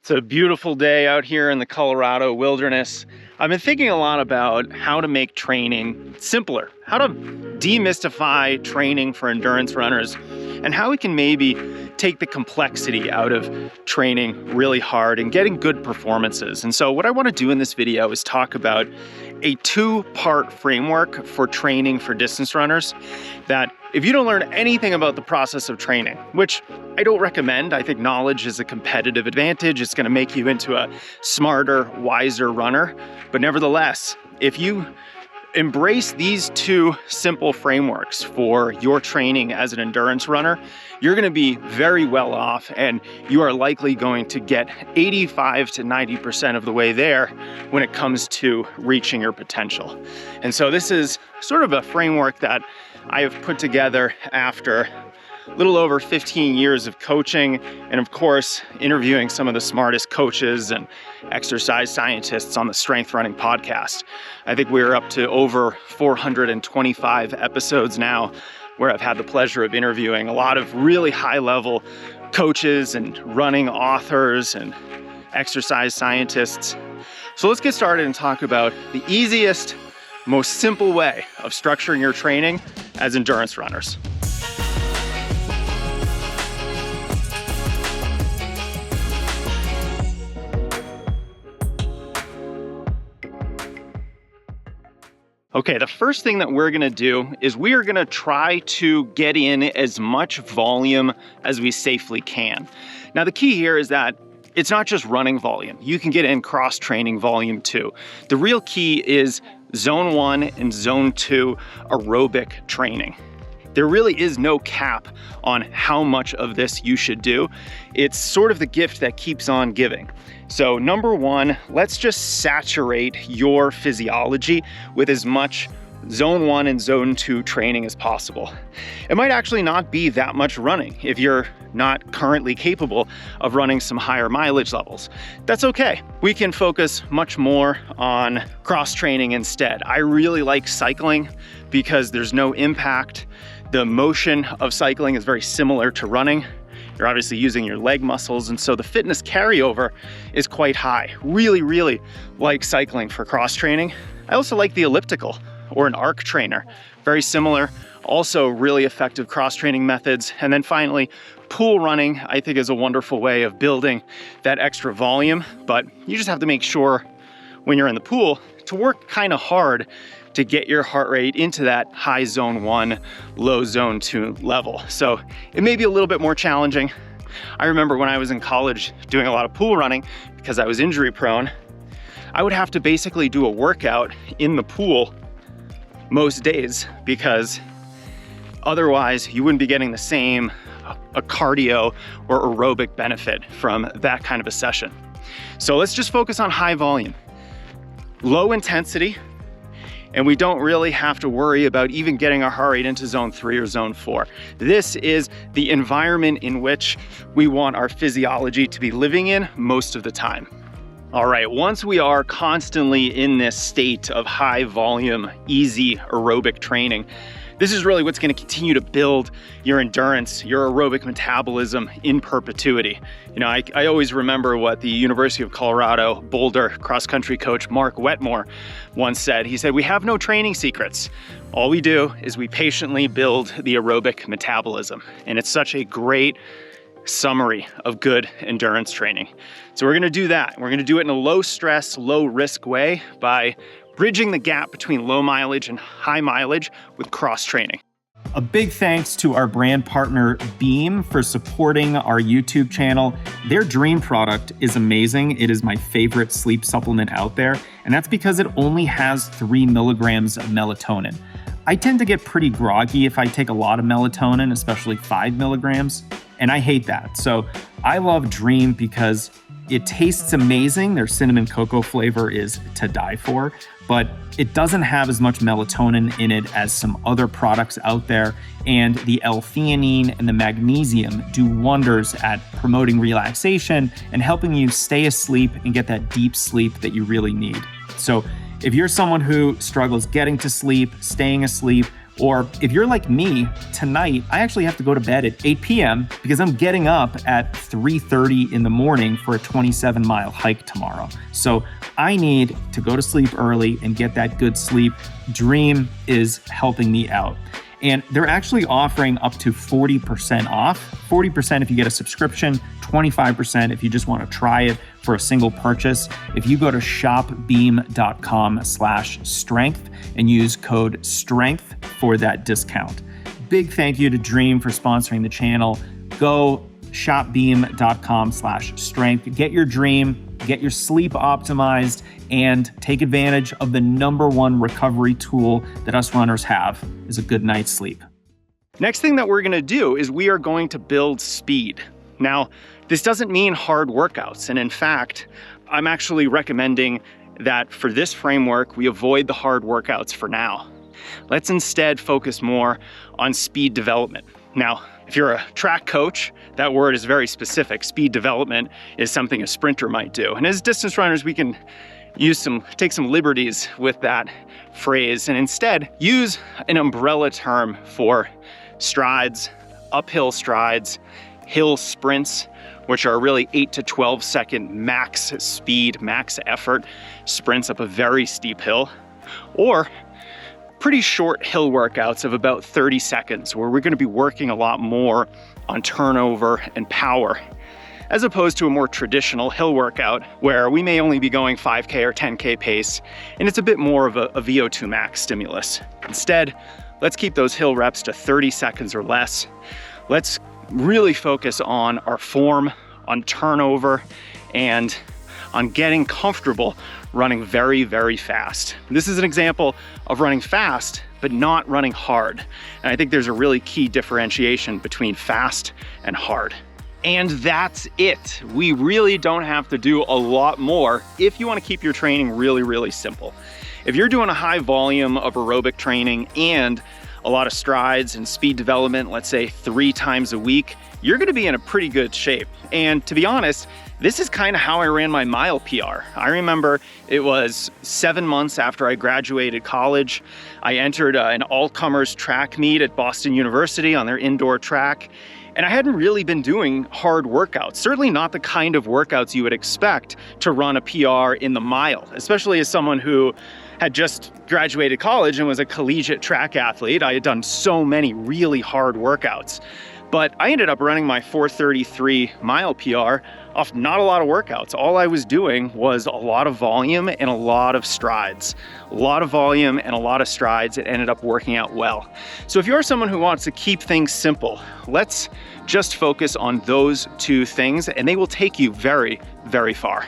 It's a beautiful day out here in the Colorado wilderness. I've been thinking a lot about how to make training simpler, how to demystify training for endurance runners, and how we can maybe take the complexity out of training really hard and getting good performances. And so what I want to do in this video is talk about a two-part framework for training for distance runners that if you don't learn anything about the process of training, which I don't recommend, I think knowledge is a competitive advantage. It's going to make you into a smarter, wiser runner. But nevertheless, if you embrace these two simple frameworks for your training as an endurance runner, you're going to be very well off, and you are likely going to get 85 to 90% of the way there when it comes to reaching your potential. And so this is sort of a framework that I have put together after a little over 15 years of coaching and, of course, interviewing some of the smartest coaches and exercise scientists on the Strength Running podcast. I think we're up to over 425 episodes now where I've had the pleasure of interviewing a lot of really high-level coaches and running authors and exercise scientists. So let's get started and talk about the easiest, most simple way of structuring your training as endurance runners. Okay, the first thing that we're gonna do is we are gonna try to get in as much volume as we safely can. Now, the key here is that it's not just running volume. You can get in cross-training volume too. The real key is zone 1 and zone 2 aerobic training. There really is no cap on how much of this you should do. It's sort of the gift that keeps on giving. So number one, let's just saturate your physiology with as much zone 1 and zone 2 training as possible. It might actually not be that much running if you're not currently capable of running some higher mileage levels. That's okay. We can focus much more on cross training instead. I really like cycling because there's no impact. The motion of cycling is very similar to running. You're obviously using your leg muscles, and so the fitness carryover is quite high. Really like cycling for cross training. I also like the elliptical or an arc trainer. Very similar, also really effective cross training methods. And then finally, pool running, I think, is a wonderful way of building that extra volume, but you just have to make sure when you're in the pool to work kind of hard to get your heart rate into that high zone 1, low zone 2 level. So it may be a little bit more challenging. I remember when I was in college doing a lot of pool running because I was injury prone, I would have to basically do a workout in the pool most days because otherwise you wouldn't be getting the same a cardio or aerobic benefit from that kind of a session. So let's just focus on high volume, low intensity, and we don't really have to worry about even getting our heart rate into zone 3 or zone 4. This is the environment in which we want our physiology to be living in most of the time. All right, once we are constantly in this state of high volume, easy aerobic training, this is really what's going to continue to build your endurance, your aerobic metabolism in perpetuity. You know, I always remember what the University of Colorado Boulder cross-country coach Mark Wetmore once said. He said, "We have no training secrets. All we do is we patiently build the aerobic metabolism." And it's such a great summary of good endurance training. So we're going to do that. We're going to do it in a low stress, low risk way by bridging the gap between low mileage and high mileage with cross training. A big thanks to our brand partner Beam for supporting our YouTube channel. Their Dream product is amazing. It is my favorite sleep supplement out there, and that's because it only has 3 milligrams of melatonin. I tend to get pretty groggy if I take a lot of melatonin, especially 5 milligrams, and I hate that. So I love Dream because it tastes amazing. Their cinnamon cocoa flavor is to die for, but it doesn't have as much melatonin in it as some other products out there. And the L-theanine and the magnesium do wonders at promoting relaxation and helping you stay asleep and get that deep sleep that you really need. So if you're someone who struggles getting to sleep, staying asleep, Or if you're like me, tonight, I actually have to go to bed at 8 p.m. because I'm getting up at 3:30 in the morning for a 27-mile hike tomorrow. So I need to go to sleep early and get that good sleep. Dream is helping me out. And they're actually offering up to 40% off. 40% if you get a subscription, 25% if you just want to try it for a single purchase. If you go to shopbeam.com/strength and use code STRENGTH for that discount. Big thank you to Dream for sponsoring the channel. Go shopbeam.com/strength. Get your dream, get your sleep optimized, and take advantage of the #1 recovery tool that us runners have, is a good night's sleep. Next thing that we're gonna do is we are going to build speed. Now, this doesn't mean hard workouts. And in fact, I'm actually recommending that for this framework, we avoid the hard workouts for now. Let's instead focus more on speed development. Now, if you're a track coach, that word is very specific. Speed development is something a sprinter might do. And as distance runners, we can take some liberties with that phrase and instead use an umbrella term for strides, uphill strides, hill sprints, which are really 8 to 12 second max speed, max effort sprints up a very steep hill, or pretty short hill workouts of about 30 seconds, where we're gonna be working a lot more on turnover and power, as opposed to a more traditional hill workout where we may only be going 5K or 10K pace, and it's a bit more of a VO2 max stimulus. Instead, let's keep those hill reps to 30 seconds or less. Let's really focus on our form, on turnover, and on getting comfortable running very, very fast. This is an example of running fast, but not running hard. And I think there's a really key differentiation between fast and hard. And that's it. We really don't have to do a lot more if you want to keep your training really, really simple. If you're doing a high volume of aerobic training and a lot of strides and speed development, let's say 3 times a week, you're gonna be in a pretty good shape. And to be honest, this is kind of how I ran my mile PR. I remember it was 7 months after I graduated college. I entered an all-comers track meet at Boston University on their indoor track. And I hadn't really been doing hard workouts, certainly not the kind of workouts you would expect to run a PR in the mile, especially as someone who had just graduated college and was a collegiate track athlete. I had done so many really hard workouts. But I ended up running my 4:33 mile PR off not a lot of workouts. All I was doing was a lot of volume and a lot of strides. A lot of volume and a lot of strides. It ended up working out well. So if you're someone who wants to keep things simple, let's just focus on those 2 things and they will take you very, very far.